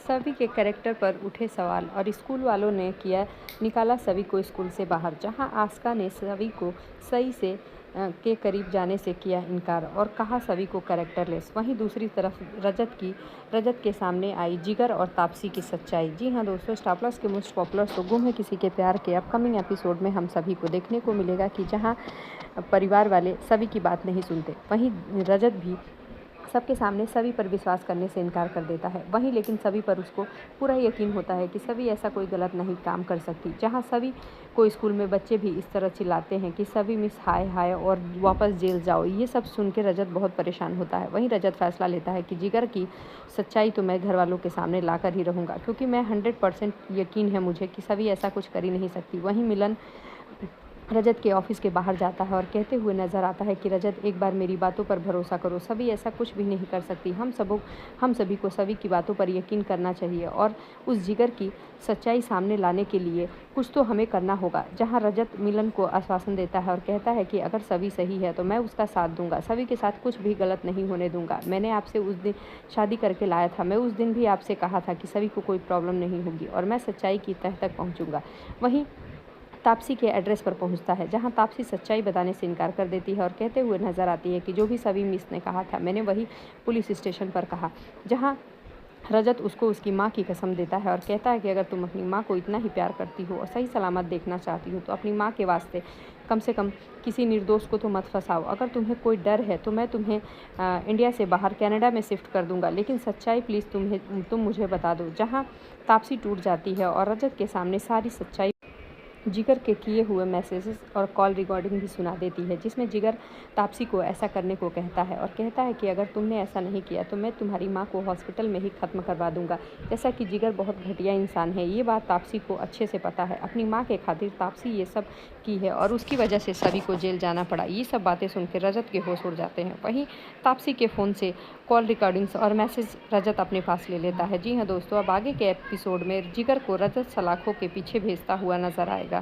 सभी के कैरेक्टर पर उठे सवाल और स्कूल वालों ने किया निकाला सभी को स्कूल से बाहर। जहां आस्का ने सभी को सही से के करीब जाने से किया इनकार और कहा सभी को कैरेक्टरलेस। वहीं दूसरी तरफ रजत के सामने आई जिगर और तापसी की सच्चाई। जी हाँ दोस्तों, स्टार प्लस के मोस्ट पॉपुलर शो गुम है किसी के प्यार के अपकमिंग एपिसोड में हम सभी को देखने को मिलेगा कि जहाँ परिवार वाले सभी की बात नहीं सुनते, वहीं रजत भी सबके सामने सभी पर विश्वास करने से इनकार कर देता है। वहीं लेकिन सभी पर उसको पूरा यकीन होता है कि सभी ऐसा कोई गलत नहीं काम कर सकती। जहां सभी को स्कूल में बच्चे भी इस तरह चिल्लाते हैं कि सभी मिस हाय हाय और वापस जेल जाओ। ये सब सुन के रजत बहुत परेशान होता है। वहीं रजत फैसला लेता है कि जिगर की सच्चाई तो मैं घर वालों के सामने ला कर ही रहूँगा, क्योंकि मैं 100% यकीन है मुझे कि सभी ऐसा कुछ कर ही नहीं सकती। वहीं मिलन रजत के ऑफिस के बाहर जाता है और कहते हुए नजर आता है कि रजत एक बार मेरी बातों पर भरोसा करो, सभी ऐसा कुछ भी नहीं कर सकती। हम सभी को सभी की बातों पर यकीन करना चाहिए और उस जिगर की सच्चाई सामने लाने के लिए कुछ तो हमें करना होगा। जहां रजत मिलन को आश्वासन देता है और कहता है कि अगर सभी सही है तो मैं उसका साथ दूंगा, सभी के साथ कुछ भी गलत नहीं होने दूंगा। मैंने आपसे उस दिन शादी करके लाया था, मैं उस दिन भी आपसे कहा था कि सभी को कोई प्रॉब्लम नहीं होगी और मैं सच्चाई की तह तक पहुँचूंगा। वहीं तापसी के एड्रेस पर पहुंचता है, जहां तापसी सच्चाई बताने से इनकार कर देती है और कहते हुए नजर आती है कि जो भी सभी मिस ने कहा था मैंने वही पुलिस स्टेशन पर कहा। जहां रजत उसको उसकी माँ की कसम देता है और कहता है कि अगर तुम अपनी माँ को इतना ही प्यार करती हो और सही सलामत देखना चाहती हो तो अपनी माँ के वास्ते कम से कम किसी निर्दोष को तो मत फंसाओ। अगर तुम्हें कोई डर है तो मैं तुम्हें इंडिया से बाहर कनाडा में शिफ्ट कर दूंगा, लेकिन सच्चाई प्लीज़ तुम मुझे बता दो। जहाँ तापसी टूट जाती है और रजत के सामने सारी सच्चाई जिगर के किए हुए मैसेजेस और कॉल रिकॉर्डिंग भी सुना देती है, जिसमें जिगर तापसी को ऐसा करने को कहता है और कहता है कि अगर तुमने ऐसा नहीं किया तो मैं तुम्हारी माँ को हॉस्पिटल में ही ख़त्म करवा दूंगा। जैसा कि जिगर बहुत घटिया इंसान है, ये बात तापसी को अच्छे से पता है। अपनी माँ के खातिर तापसी ये सब की है और उसकी वजह से सभी को जेल जाना पड़ा। ये सब बातें सुनकर रजत के होश उड़ जाते हैं। वहीं तापसी के फ़ोन से कॉल रिकॉर्डिंग्स और मैसेज रजत अपने पास ले लेता है। जी हाँ दोस्तों, अब आगे के एपिसोड में जिगर को रजत सलाखों के पीछे भेजता हुआ नजर आएगा।